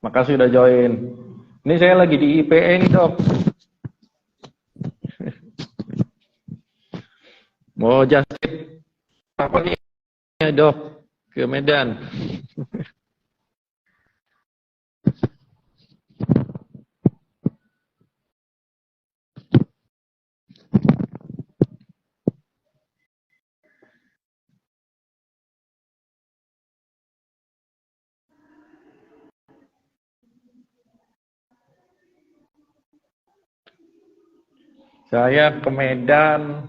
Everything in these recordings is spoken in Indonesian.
Makasih udah join. Ini saya lagi di IPE nih dok. Mau just apa nih ya dok ke Medan? Saya ke Medan,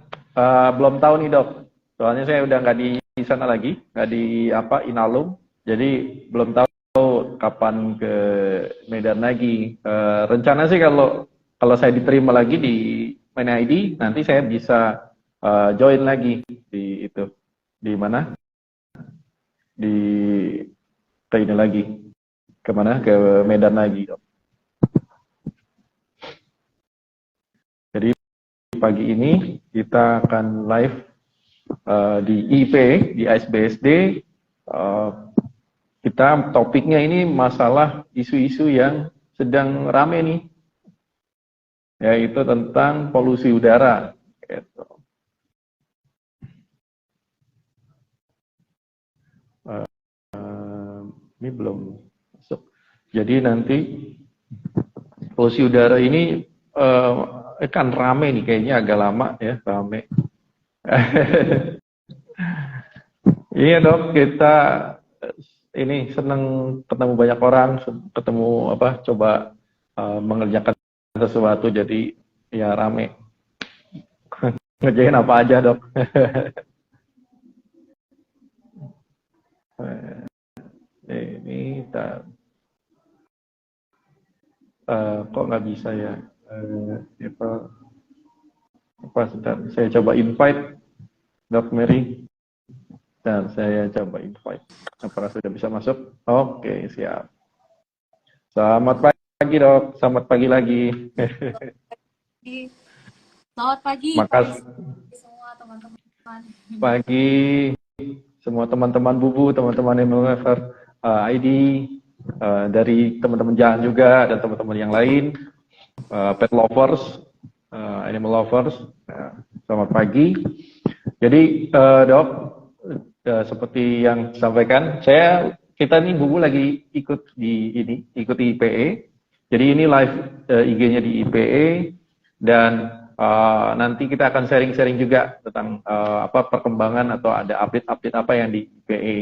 belum tahu nih dok. Soalnya saya udah nggak di sana lagi, nggak di apa Inalum. Jadi belum tahu kapan ke Medan lagi. Rencana sih kalau saya diterima lagi di Main ID, nanti saya bisa join lagi di itu di mana di ke ini lagi kemana ke Medan lagi dok. Jadi pagi ini kita akan live di IP, di ASBSD, kita topiknya ini masalah isu-isu yang sedang rame nih, yaitu tentang polusi udara. Gitu. Ini belum masuk. Jadi nanti polusi udara ini kan rame nih, kayaknya agak lama ya, rame. Iya dok, kita ini senang ketemu banyak orang, ketemu apa, coba mengerjakan sesuatu jadi ya rame. Ngerjain apa aja dok. Ini kok nggak bisa ya? Apa sebentar, saya coba invite Dok Mary. Dan saya coba invite. Apakah sudah bisa masuk? Oke, siap. Selamat pagi dok, selamat pagi lagi. Selamat pagi, Makasih. semua teman-teman. Pagi semua teman-teman Bubu, teman-teman MLFR ID, dari teman-teman Jahan juga dan teman-teman yang lain, pet lovers, animal lovers. Selamat pagi. Jadi dok, seperti yang disampaikan, kita nih Bubu lagi ikut di IPE. Jadi ini live IG-nya di IPE dan nanti kita akan sharing-sharing juga tentang apa perkembangan atau ada update-update apa yang di IPE.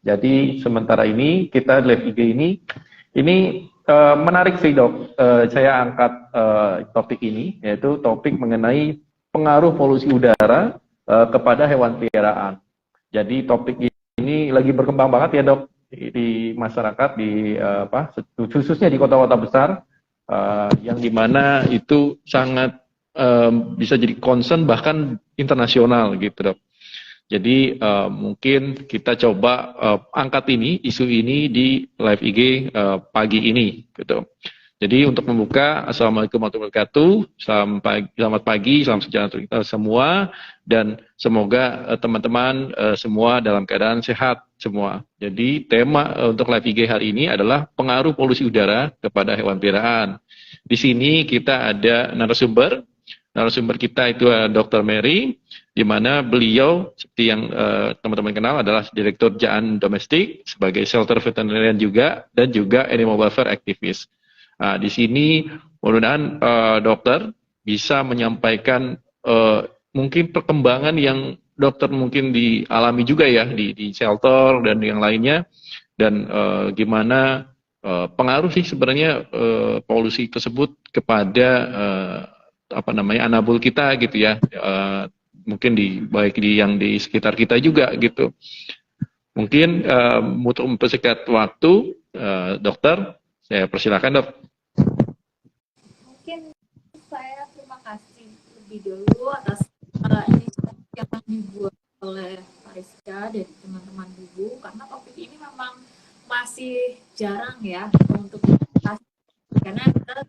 Jadi sementara ini kita live IG ini menarik sih dok. Saya angkat topik ini, yaitu topik mengenai pengaruh polusi udara kepada hewan peliharaan. Jadi topik ini lagi berkembang banget ya dok di masyarakat, di khususnya di kota-kota besar, yang dimana itu sangat bisa jadi concern bahkan internasional gitu dok. Jadi mungkin kita coba angkat isu ini di live IG pagi ini gitu. Jadi untuk membuka, Assalamualaikum warahmatullahi wabarakatuh, selamat pagi, salam sejahtera untuk kita semua, dan semoga teman-teman semua dalam keadaan sehat semua. Jadi tema untuk live IG hari ini adalah pengaruh polusi udara kepada hewan peliharaan. Di sini kita ada narasumber kita itu Dr. Mary, di mana beliau seperti yang teman-teman kenal adalah Direktur Jaan Domestik sebagai shelter veterinarian juga, dan juga animal welfare activist. Nah, di sini mudah-mudahan dokter bisa menyampaikan mungkin perkembangan yang dokter mungkin dialami juga ya di shelter dan yang lainnya, dan gimana pengaruh sih sebenarnya polusi tersebut kepada anabul kita gitu ya, mungkin baik yang di sekitar kita juga gitu. Mungkin untuk mempersingkat waktu, dokter, saya persilakan dok. Mungkin saya terima kasih lebih dulu atas inisiatif yang dibuat oleh Pariska dan teman-teman Bubu, karena topik ini memang masih jarang ya untuk kita, karena kita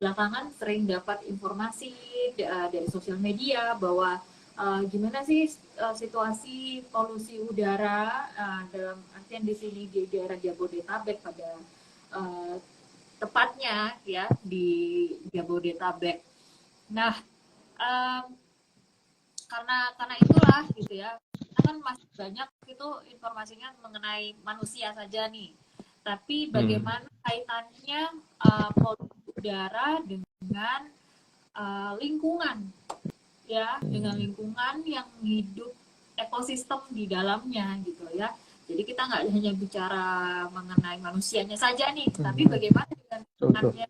belakangan sering dapat informasi dari sosial media bahwa gimana sih situasi polusi udara dalam artian di sini di daerah Jabodetabek pada tepatnya ya di Jabodetabek. Nah, um, karena itulah gitu ya, kita kan masih banyak itu informasinya mengenai manusia saja nih, tapi bagaimana kaitannya polusi udara dengan lingkungan ya, dengan lingkungan yang hidup ekosistem di dalamnya gitu ya. Jadi kita nggak hanya bicara mengenai manusianya saja nih, tapi bagaimana dengan lingkungannya,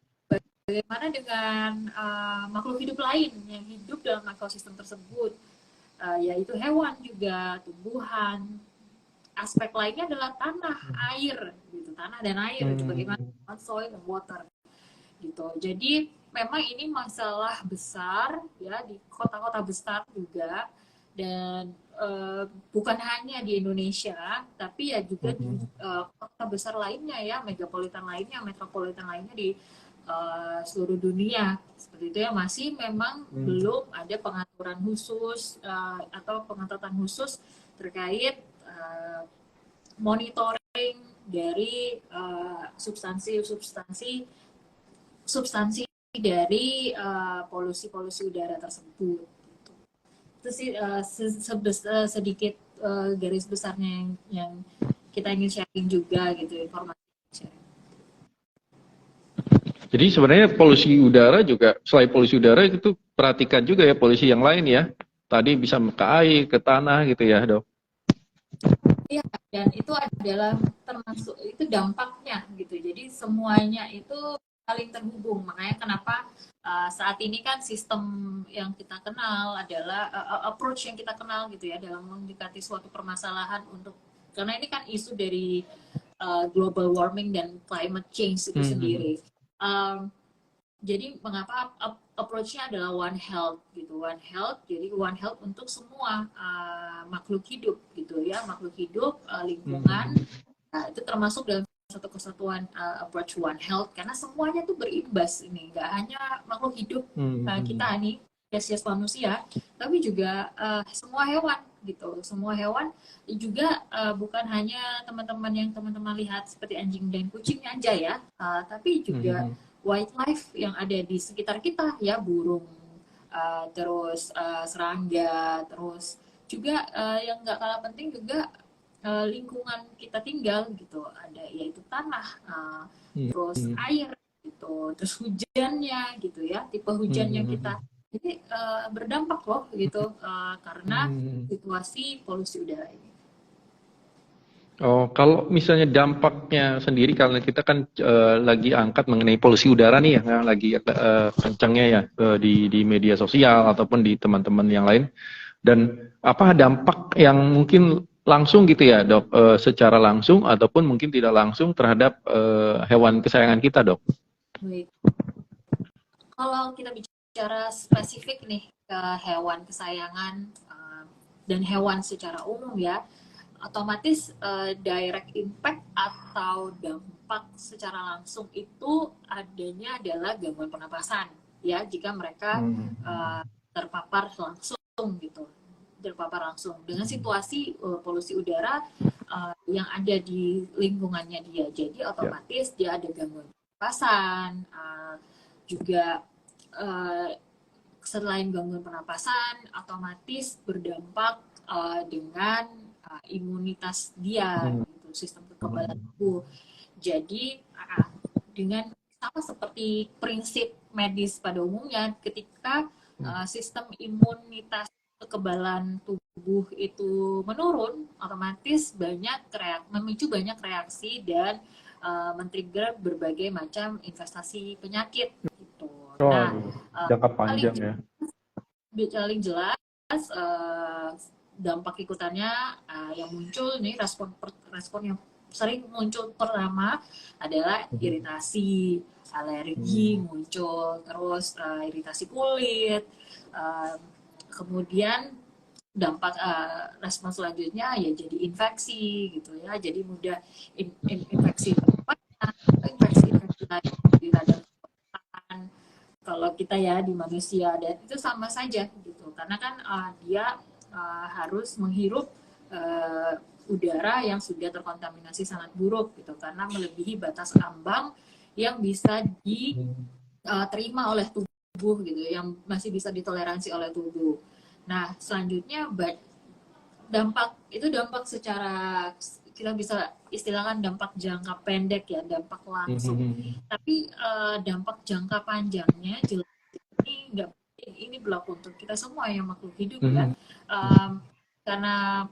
bagaimana dengan makhluk hidup lain yang hidup dalam ekosistem tersebut, yaitu hewan juga, tumbuhan. Aspek lainnya adalah tanah, air, gitu, tanah dan air, itu bagaimana soil and water, gitu. Jadi memang ini masalah besar ya di kota-kota besar juga, dan bukan hanya di Indonesia, tapi ya juga di kota besar lainnya ya, megapolitan lainnya, metropolitan lainnya di seluruh dunia seperti itu ya, masih memang belum ada pengaturan khusus atau pengetatan khusus terkait monitoring dari substansi dari polusi udara tersebut. Itu sih sedikit garis besarnya yang kita ingin sharing juga gitu, informasi sharing. Jadi sebenarnya polusi udara juga, selain polusi udara itu perhatikan juga ya polusi yang lain ya. Tadi bisa ke air, ke tanah gitu ya, Dok. Iya, dan itu adalah termasuk itu dampaknya gitu. Jadi semuanya itu saling terhubung. Makanya kenapa saat ini kan sistem yang kita kenal adalah approach yang kita kenal gitu ya dalam mendekati suatu permasalahan, untuk karena ini kan isu dari global warming dan climate change itu sendiri. Jadi mengapa approach-nya adalah One Health gitu, One Health. Jadi One Health untuk semua makhluk hidup gitu ya, makhluk hidup, lingkungan. Nah, itu termasuk dalam satu kesatuan approach One Health, karena semuanya tuh berimbas ini, nggak hanya makhluk hidup kita nih, spesies manusia, tapi juga semua hewan gitu. Semua hewan juga bukan hanya teman-teman yang teman-teman lihat seperti anjing dan kucing aja ya, tapi juga wildlife yang ada di sekitar kita ya, burung, terus serangga, terus juga yang nggak kalah penting juga lingkungan kita tinggal gitu, ada yaitu tanah, terus air gitu, terus hujannya gitu ya, tipe hujan yang kita, jadi berdampak loh gitu karena situasi polusi udara ini. Oh, kalau misalnya dampaknya sendiri, karena kita kan lagi angkat mengenai polusi udara nih ya, lagi kencangnya ya di media sosial ataupun di teman-teman yang lain. Dan apa dampak yang mungkin langsung gitu ya, Dok, secara langsung ataupun mungkin tidak langsung terhadap hewan kesayangan kita, Dok? Baik. Kalau kita bicara spesifik nih ke hewan kesayangan dan hewan secara umum ya, otomatis direct impact atau dampak secara langsung itu adanya adalah gangguan pernapasan ya, jika mereka terpapar langsung gitu, terpapar langsung dengan situasi polusi udara yang ada di lingkungannya dia. Jadi otomatis dia ada gangguan pernapasan, juga selain gangguan pernapasan otomatis berdampak dengan imunitas dia, gitu, sistem kekebalan tubuh. Jadi dengan sama seperti prinsip medis pada umumnya, ketika sistem imunitas kekebalan tubuh itu menurun, otomatis memicu banyak reaksi dan men-trigger berbagai macam investasi penyakit gitu. Nah, jangka panjang ya. Paling jelas dampak ikutannya yang muncul nih, respon yang sering muncul pertama adalah iritasi, alergi muncul, terus iritasi kulit, kemudian dampak respon selanjutnya ya jadi infeksi gitu ya, jadi mudah infeksi lain di radang tenggorokan kalau kita ya di manusia, dan itu sama saja gitu, karena kan dia harus menghirup udara yang sudah terkontaminasi sangat buruk gitu, karena melebihi batas ambang yang bisa diterima oleh tubuh gitu, yang masih bisa ditoleransi oleh tubuh. Nah, selanjutnya dampak secara, kita bisa istilahkan dampak jangka pendek ya, dampak langsung. Tapi dampak jangka panjangnya jelas ini berlaku untuk kita semua yang makhluk hidup ya. Karena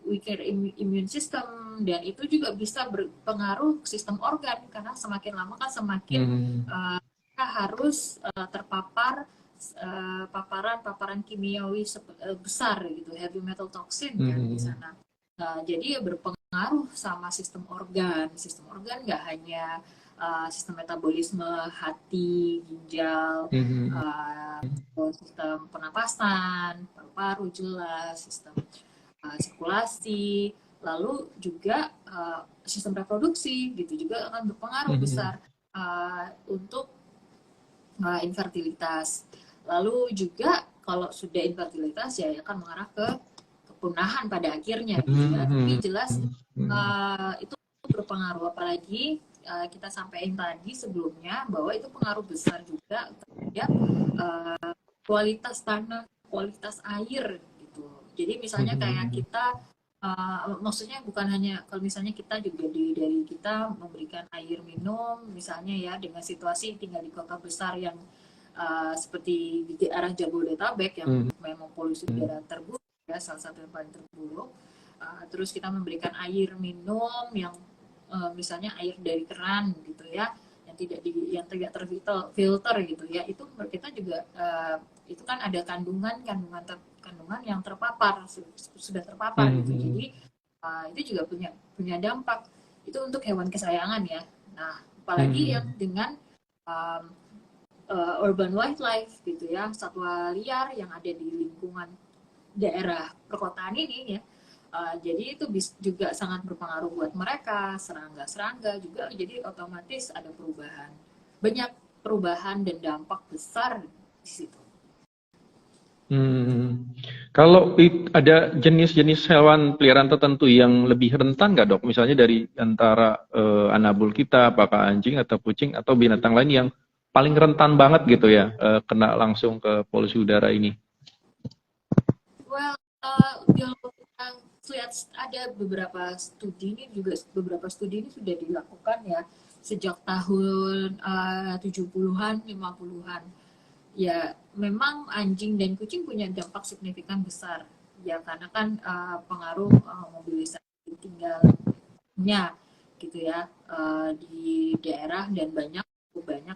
weaker immune system, dan itu juga bisa berpengaruh sistem organ, karena semakin lama kan semakin kita harus terpapar paparan kimiawi besar gitu, heavy metal toxin kan di sana. Jadi ya berpengaruh sama sistem organ. Sistem organ nggak hanya sistem metabolisme, hati, ginjal, sistem pernapasan, paru-paru jelas, sistem sirkulasi, lalu juga sistem reproduksi gitu juga akan berpengaruh besar untuk infertilitas. Lalu juga kalau sudah infertilitas ya akan mengarah ke kepunahan pada akhirnya gitu ya. Tapi jelas itu berpengaruh, apalagi kita sampaikan tadi sebelumnya bahwa itu pengaruh besar juga terhadap kualitas tanah, kualitas air gitu. Jadi misalnya kayak kita maksudnya bukan hanya kalau misalnya kita juga dari kita memberikan air minum misalnya ya, dengan situasi tinggal di kota besar yang seperti di arah Jabodetabek yang memang polusi udara terburuk ya, salah satu yang paling terburuk. Terus kita memberikan air minum yang misalnya air dari keran gitu ya, yang tidak terfilter gitu ya, itu menurut kita juga itu kan ada kandungan yang terpapar, sudah terpapar gitu. Jadi itu juga punya dampak itu untuk hewan kesayangan ya. Nah, apalagi yang dengan urban wildlife gitu ya, satwa liar yang ada di lingkungan daerah perkotaan ini ya. Jadi itu juga sangat berpengaruh buat mereka, serangga juga, jadi otomatis ada banyak perubahan dan dampak besar di situ. Kalau ada jenis-jenis hewan peliharaan tertentu yang lebih rentan nggak, Dok? Misalnya dari antara anabul kita, apakah anjing atau kucing atau binatang lain yang paling rentan banget gitu ya, kena langsung ke polusi udara ini? Well, kalau kita lihat ada beberapa studi ini sudah dilakukan ya sejak tahun 70-an, 50-an. Ya, memang anjing dan kucing punya dampak signifikan besar ya, karena kan pengaruh mobilisasi tinggalnya gitu ya di daerah, dan banyak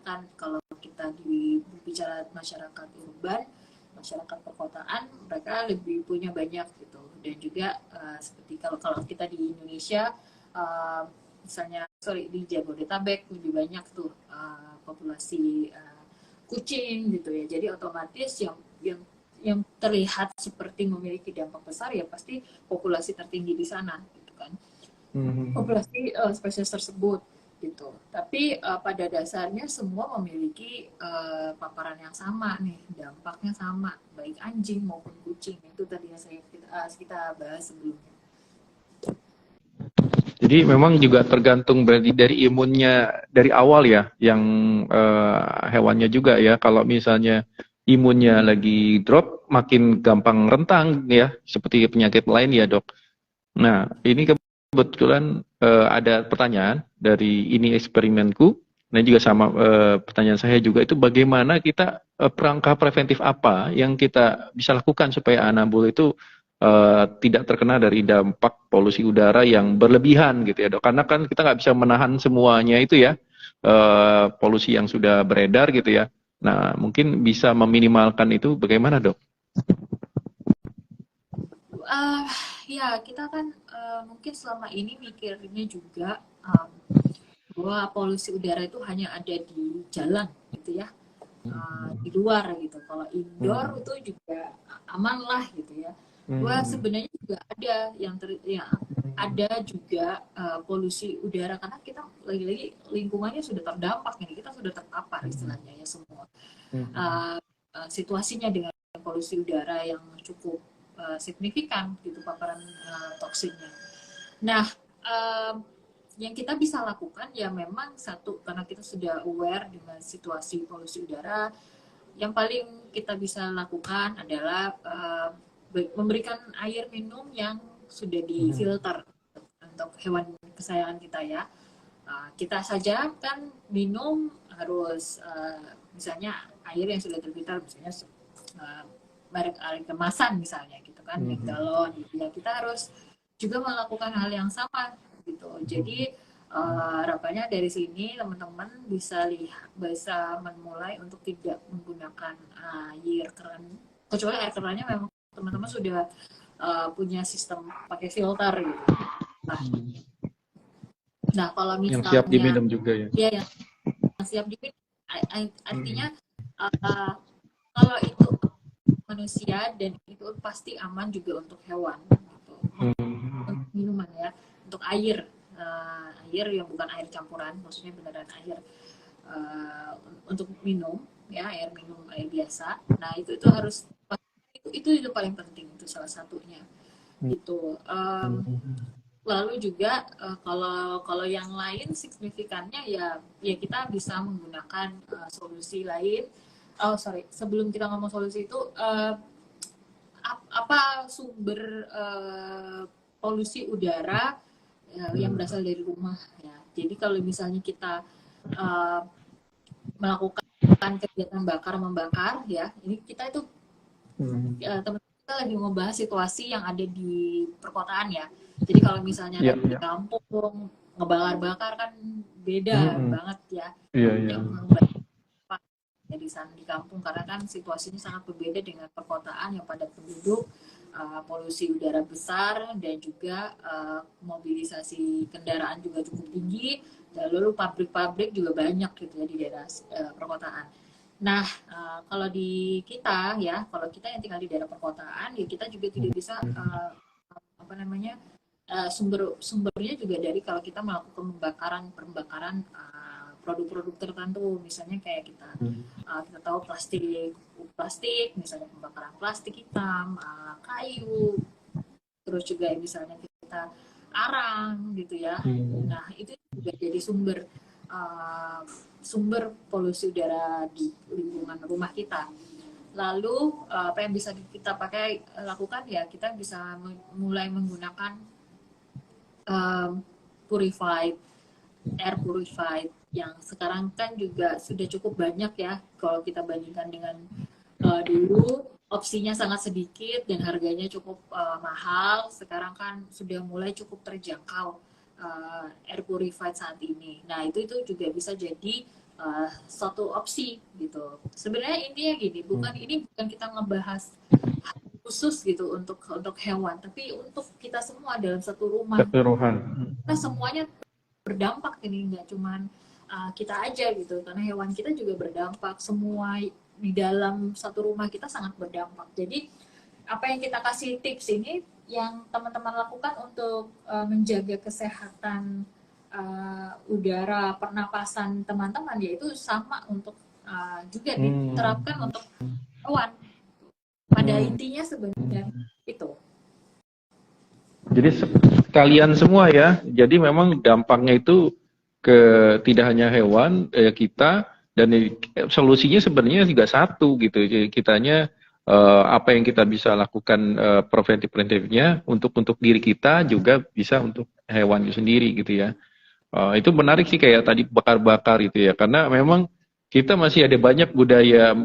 kan kalau kita bicara masyarakat urban, masyarakat perkotaan, mereka lebih punya banyak gitu. Dan juga seperti kalau kita di Indonesia misalnya di Jabodetabek lebih banyak tuh populasi kucing gitu ya. Jadi otomatis yang terlihat seperti memiliki dampak besar ya pasti populasi tertinggi di sana gitu kan. Populasi spesies tersebut gitu. Tapi pada dasarnya semua memiliki paparan yang sama nih, dampaknya sama, baik anjing maupun kucing. Itu tadi yang kita bahas sebelumnya. Jadi memang juga tergantung berarti dari imunnya dari awal ya, yang hewannya juga ya. Kalau misalnya imunnya lagi drop, makin gampang rentan ya, seperti penyakit lain ya, Dok. Nah, ini kebetulan ada pertanyaan dari ini eksperimenku, dan juga sama pertanyaan saya juga, itu bagaimana kita langkah preventif apa yang kita bisa lakukan supaya anabul itu tidak terkena dari dampak polusi udara yang berlebihan gitu ya, Dok. Karena kan kita nggak bisa menahan semuanya itu ya, polusi yang sudah beredar gitu ya. Nah, mungkin bisa meminimalkan itu bagaimana, Dok? Ya, kita kan mungkin selama ini mikirnya juga bahwa polusi udara itu hanya ada di jalan gitu ya, di luar gitu. Kalau indoor itu juga aman lah gitu ya. Wah, sebenarnya juga ada ada juga polusi udara, karena kita lagi-lagi lingkungannya sudah terdampak nih, kita sudah terpapar istilahnya ya semua. Situasinya dengan polusi udara yang cukup signifikan gitu paparan toksinnya. Nah, yang kita bisa lakukan ya memang satu, karena kita sudah aware dengan situasi polusi udara, yang paling kita bisa lakukan adalah memberikan air minum yang sudah difilter untuk hewan kesayangan kita ya. Kita saja kan minum harus misalnya air yang sudah terfilter, misalnya merek air kemasan misalnya gitu kan, galon gitu ya. Kita harus juga melakukan hal yang sama gitu. Jadi harapannya dari sini teman-teman bisa memulai untuk tidak menggunakan air keran, kecuali air kerannya memang teman-teman sudah punya sistem pakai filter gitu. Nah kalau misalnya yang siap diminum juga ya. Ya, yang siap diminum artinya kalau itu manusia dan itu pasti aman juga untuk hewan gitu. Untuk minuman ya, untuk air yang bukan air campuran, maksudnya beneran air untuk minum ya, air minum, air biasa. Nah itu harus itu paling penting, itu salah satunya gitu. Lalu juga kalau yang lain signifikannya ya kita bisa menggunakan solusi lain. Sebelum kita ngomong solusi itu apa sumber polusi udara yang berasal dari rumah ya. Jadi kalau misalnya kita melakukan kegiatan membakar ya, ini kita itu teman-teman kita lagi membahas situasi yang ada di perkotaan ya. Jadi kalau misalnya di kampung ngebakar-bakar kan beda banget ya. Di sana di kampung, karena kan situasinya sangat berbeda dengan perkotaan yang padat penduduk, polusi udara besar, dan juga mobilisasi kendaraan juga cukup tinggi, dan lalu pabrik-pabrik juga banyak gitu ya di daerah perkotaan. Nah, kalau di kita ya, kalau kita yang tinggal di daerah perkotaan, ya kita juga tidak bisa sumbernya juga dari kalau kita melakukan pembakaran produk-produk tertentu, misalnya kayak kita tahu plastik, misalnya pembakaran plastik hitam, kayu, terus juga misalnya kita arang gitu ya. Nah itu juga jadi sumber polusi udara di lingkungan rumah kita. Lalu apa yang bisa kita lakukan ya, kita bisa mulai menggunakan air purified yang sekarang kan juga sudah cukup banyak ya, kalau kita bandingkan dengan dulu opsinya sangat sedikit dan harganya cukup mahal. Sekarang kan sudah mulai cukup terjangkau air purified saat ini. Nah itu juga bisa jadi suatu opsi gitu. Sebenarnya intinya gini, bukan kita ngebahas khusus gitu untuk hewan, tapi untuk kita semua dalam satu rumah. Kita semuanya berdampak, ini nggak cuman kita aja gitu, karena hewan kita juga berdampak, semua di dalam satu rumah kita sangat berdampak. Jadi apa yang kita kasih tips ini yang teman-teman lakukan untuk menjaga kesehatan udara pernapasan teman-teman, yaitu sama untuk juga diterapkan untuk hewan. Pada intinya sebenarnya itu. Jadi sekalian semua ya. Jadi memang dampaknya itu tidak hanya hewan, kita, dan solusinya sebenarnya juga satu gitu. Jadi kitanya apa yang kita bisa lakukan preventifnya untuk diri kita juga bisa untuk hewan itu sendiri gitu ya. Itu menarik sih kayak tadi bakar-bakar itu ya, karena memang kita masih ada banyak budaya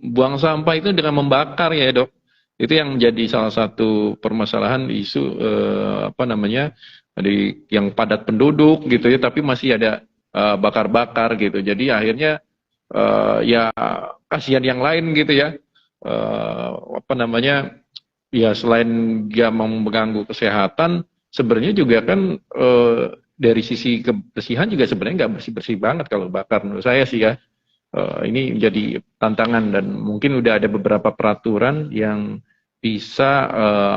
buang sampah itu dengan membakar ya Dok. Itu yang menjadi salah satu permasalahan isu yang padat penduduk gitu ya, tapi masih ada bakar-bakar gitu. Jadi akhirnya ya kasihan yang lain gitu ya. Ya selain dia mengganggu kesehatan, sebenarnya juga kan dari sisi kebersihan juga sebenarnya nggak bersih-bersih banget kalau bakar, menurut saya sih ya. Ini menjadi tantangan, dan mungkin udah ada beberapa peraturan yang bisa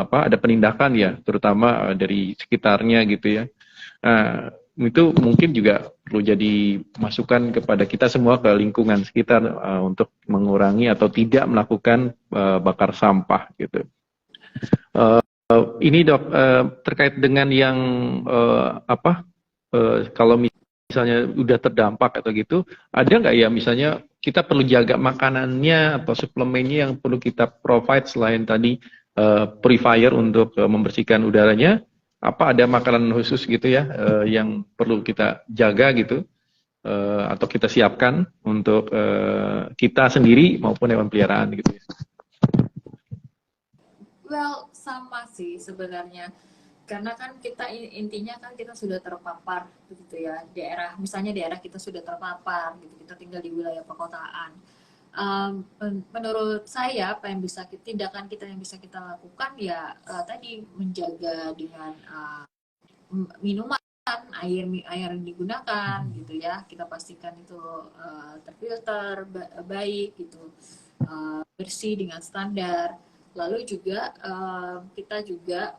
ada penindakan ya, terutama dari sekitarnya gitu ya. Nah, itu mungkin juga perlu jadi masukan kepada kita semua, ke lingkungan sekitar, untuk mengurangi atau tidak melakukan bakar sampah gitu. ini dok, terkait dengan yang kalau misalnya udah terdampak atau gitu, ada nggak ya misalnya kita perlu jaga makanannya atau suplemennya yang perlu kita provide selain tadi purifier untuk membersihkan udaranya, apa ada makanan khusus gitu ya yang perlu kita jaga gitu atau kita siapkan untuk kita sendiri maupun hewan peliharaan gitu ya? Well, sama sih sebenarnya. Karena kan kita intinya kan kita sudah terpapar gitu ya. Misalnya daerah kita sudah terpapar gitu. Kita tinggal di wilayah perkotaan. Menurut saya apa yang bisa tindakan kita yang bisa kita lakukan ya tadi menjaga dengan minuman, air yang digunakan gitu ya. Kita pastikan itu terfilter baik gitu. Bersih dengan standar. Lalu juga kita juga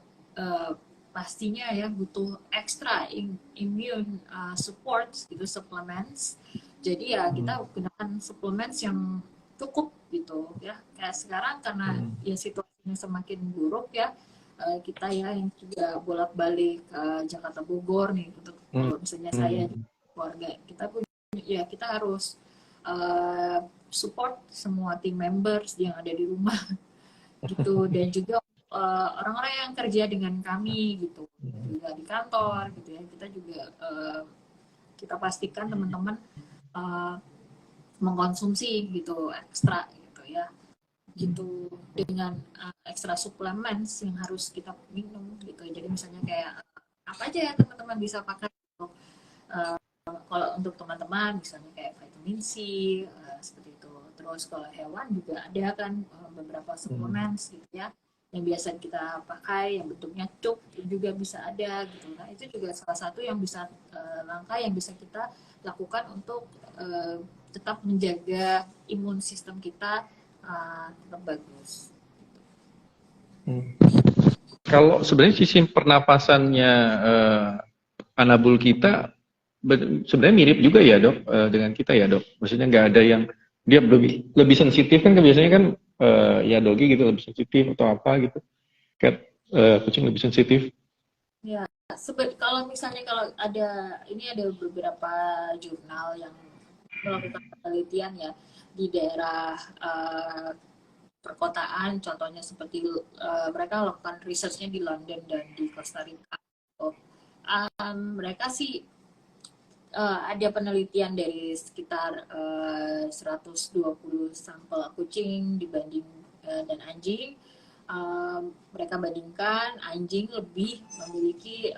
pastinya ya butuh ekstra immune support gitu, supplements. Jadi ya kita gunakan supplements yang cukup gitu ya. Kayak sekarang karena ya situasinya semakin buruk ya, kita ya yang juga bolak-balik Jakarta Bogor nih untuk misalnya saya keluarga kita pun ya kita harus support semua team members yang ada di rumah gitu, dan juga orang-orang yang kerja dengan kami gitu juga di kantor gitu ya, kita juga kita pastikan teman-teman mengkonsumsi gitu ekstra gitu ya, gitu dengan ekstra supplements yang harus kita minum gitu. Jadi misalnya kayak apa aja ya teman-teman bisa pakai untuk kalau untuk teman-teman misalnya kayak vitamin C seperti itu. Terus kalau hewan juga ada kan beberapa supplements gitu ya yang biasa kita pakai yang bentuknya cup juga bisa ada gitu. Nah itu juga salah satu yang bisa langkah yang bisa kita lakukan untuk tetap menjaga imun sistem kita tetap bagus. Kalau sebenarnya sisi pernapasannya anabul kita sebenarnya mirip juga ya dok dengan kita ya dok. Maksudnya nggak ada yang dia lebih sensitif kan biasanya kan ya dogi gitu lebih sensitif atau apa gitu. Cat kucing lebih sensitif. Ya, kalau misalnya kalau ada beberapa jurnal yang melakukan penelitian ya di daerah perkotaan, contohnya seperti mereka melakukan researchnya di London dan di Costa Rica. Mereka sih ada penelitian dari sekitar 120 sampel kucing dibanding dan anjing. Mereka bandingkan anjing lebih memiliki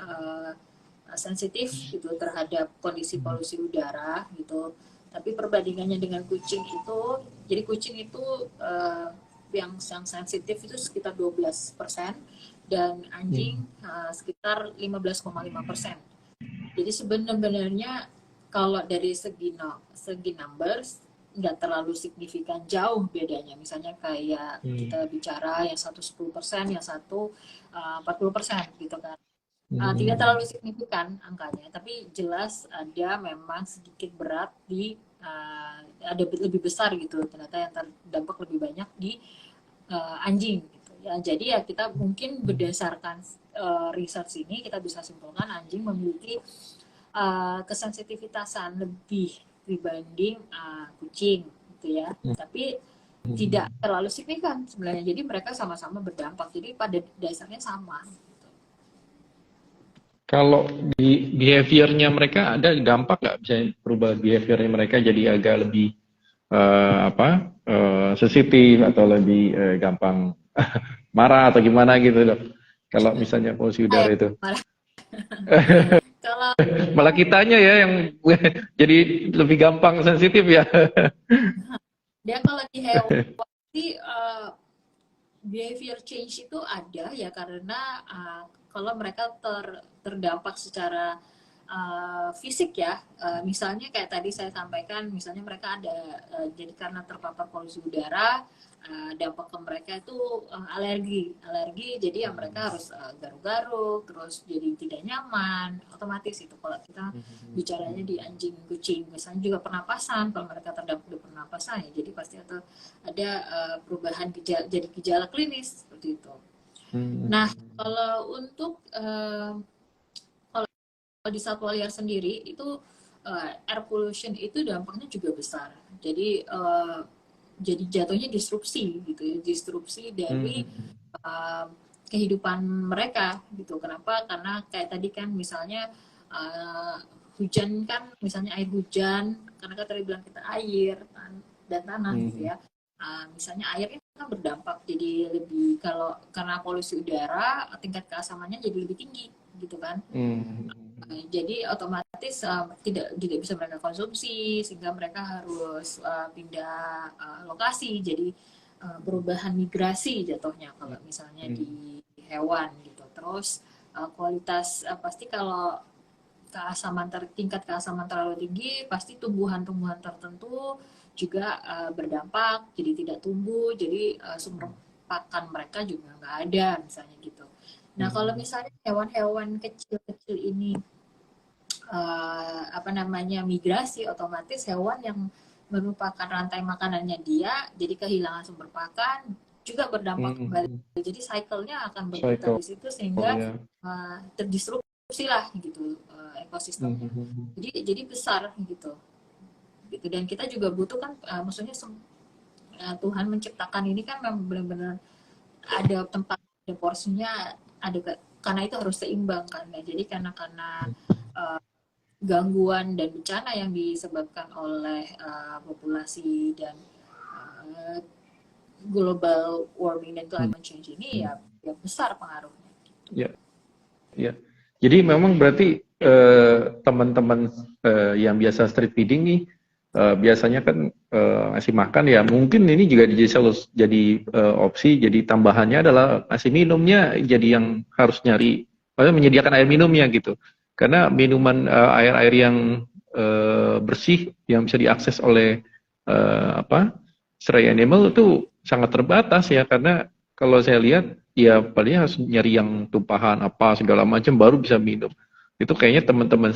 sensitif gitu terhadap kondisi polusi udara gitu. Tapi perbandingannya dengan kucing itu, jadi kucing itu yang sensitif itu sekitar 12% dan anjing sekitar 15,5%. Jadi sebenarnya kalau dari segi numbers nggak terlalu signifikan jauh bedanya. Misalnya kayak kita bicara yang satu 10%, yang satu 40% gitu kan. Tidak terlalu signifikan angkanya, tapi jelas ada memang sedikit berat di ada lebih besar gitu. Ternyata yang terdampak lebih banyak di anjing gitu ya. Jadi ya kita mungkin berdasarkan research ini kita bisa simpulkan anjing memiliki kesensitivitasan lebih dibanding kucing gitu ya, tapi tidak terlalu signifikan sebenarnya. Jadi mereka sama-sama berdampak, jadi pada dasarnya sama gitu. Kalau di behaviornya mereka ada dampak nggak bisa perubahan behaviornya mereka jadi agak lebih sensitif atau lebih gampang marah atau gimana gitu dok? Kalau misalnya polusi udara itu. Kalau Malah kitanya ya yang jadi lebih gampang sensitif ya. dia kalau di hewan sih behavior change itu ada ya, karena kalau mereka terdampak secara fisik ya, misalnya kayak tadi saya sampaikan, misalnya mereka ada jadi karena terpapar polusi udara, dampak ke mereka itu alergi, jadi ya mereka harus garuk-garuk, terus jadi tidak nyaman, otomatis itu kalau kita bicaranya di anjing kucing. Misalnya juga pernapasan, kalau mereka terdampak di pernapasan ya jadi pasti ada perubahan jadi gejala klinis seperti itu. Nah, kalau untuk kalau di satwa liar sendiri itu air pollution itu dampaknya juga besar. Jadi jatuhnya disrupsi gitu ya, disrupsi dari uh, kehidupan mereka gitu. Kenapa? Karena kayak tadi kan misalnya hujan kan, misalnya air hujan, karena kan tadi bilang kita air dan tanah gitu ya. Misalnya airnya kan berdampak jadi lebih, kalau karena polusi udara tingkat keasamannya jadi lebih tinggi gitu kan. Jadi otomatis tidak bisa mereka konsumsi, sehingga mereka harus pindah lokasi. Jadi perubahan migrasi jatuhnya kalau misalnya di hewan gitu. Terus kualitas pasti kalau tingkat keasaman terlalu tinggi, pasti tumbuhan-tumbuhan tertentu juga berdampak, jadi tidak tumbuh, jadi sumber pakan mereka juga nggak ada misalnya gitu. Nah, kalau misalnya hewan-hewan kecil-kecil ini migrasi, otomatis hewan yang merupakan rantai makanannya dia jadi kehilangan sumber pakan, juga berdampak kembali. Jadi cycle-nya akan berputar di situ, sehingga terdisrupsi lah gitu ekosistemnya. Jadi besar gitu. Dan kita juga butuh kan, maksudnya Tuhan menciptakan ini kan memang benar-benar ada tempat, ada porsinya, karena itu harus seimbang kan. Nah, jadi karena gangguan dan bencana yang disebabkan oleh populasi dan global warming dan climate change ini ya besar pengaruhnya. Ya, ya. Jadi memang berarti teman-teman yang biasa street feeding nih biasanya kan ngasih makan ya, mungkin ini juga jadi opsi. Jadi tambahannya adalah ngasih minumnya, jadi yang harus nyari, menyediakan air minumnya gitu. Karena minuman air-air yang bersih yang bisa diakses oleh stray animal itu sangat terbatas ya, karena kalau saya lihat ya paling harus nyari yang tumpahan apa segala macam baru bisa minum. Itu kayaknya teman-teman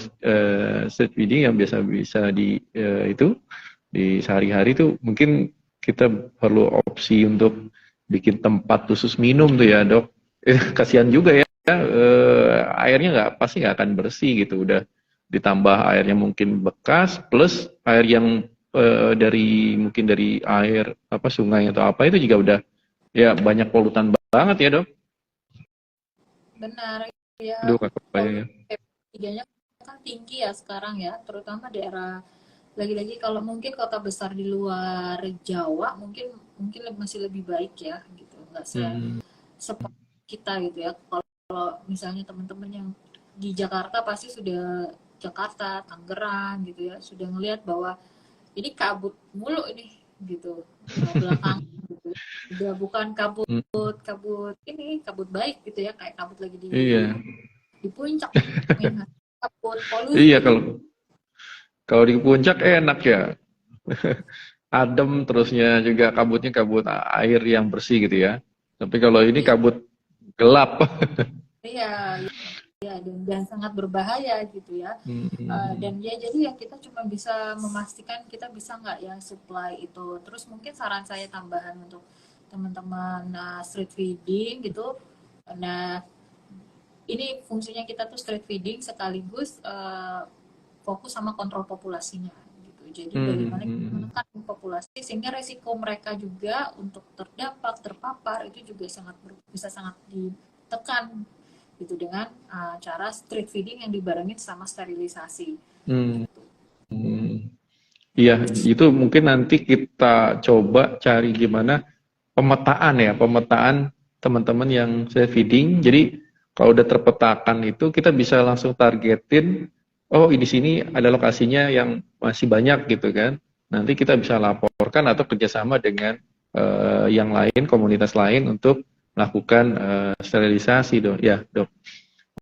street feeding yang biasa bisa di sehari-hari itu mungkin kita perlu opsi untuk bikin tempat khusus minum tuh ya, Dok. Kasihan juga ya. Airnya pasti nggak akan bersih gitu, udah ditambah airnya mungkin bekas plus air yang mungkin dari air sungai atau apa itu juga udah ya banyak polutan banget ya, Dok. Benar ya. Aduh, ya. Tiganya kan tinggi ya sekarang ya, terutama daerah, lagi-lagi kalau mungkin kota besar di luar Jawa mungkin masih lebih baik ya gitu, nggak seperti kita gitu ya. Kalau misalnya teman-teman yang di Jakarta pasti sudah Jakarta, Tangerang gitu ya, sudah ngelihat bahwa ini kabut mulu ini gitu belakang gitu. Udah bukan kabut ini kabut baik gitu ya, kayak kabut lagi di puncak kabut polusi. Iya, kalau di puncak enak ya. Adem, terusnya juga kabutnya kabut air yang bersih gitu ya. Tapi kalau ini kabut gelap. Iya, dan sangat berbahaya gitu ya. Dan ya jadi ya kita cuma bisa memastikan kita bisa nggak ya supply itu. Terus mungkin saran saya tambahan untuk teman-teman street feeding gitu. Nah, ini fungsinya kita tuh street feeding sekaligus fokus sama kontrol populasinya gitu. Jadi bagaimana kita menekan populasi sehingga resiko mereka juga untuk terdampak, terpapar itu juga bisa sangat ditekan gitu dengan cara street feeding yang dibarengin sama sterilisasi. Gitu. Iya, itu mungkin nanti kita coba cari gimana pemetaan teman-teman yang street feeding. Jadi kalau udah terpetakan itu kita bisa langsung targetin, oh di sini ada lokasinya yang masih banyak gitu kan. Nanti kita bisa laporkan atau kerjasama dengan yang lain, komunitas lain untuk melakukan sterilisasi, Dok. Ya, Dok.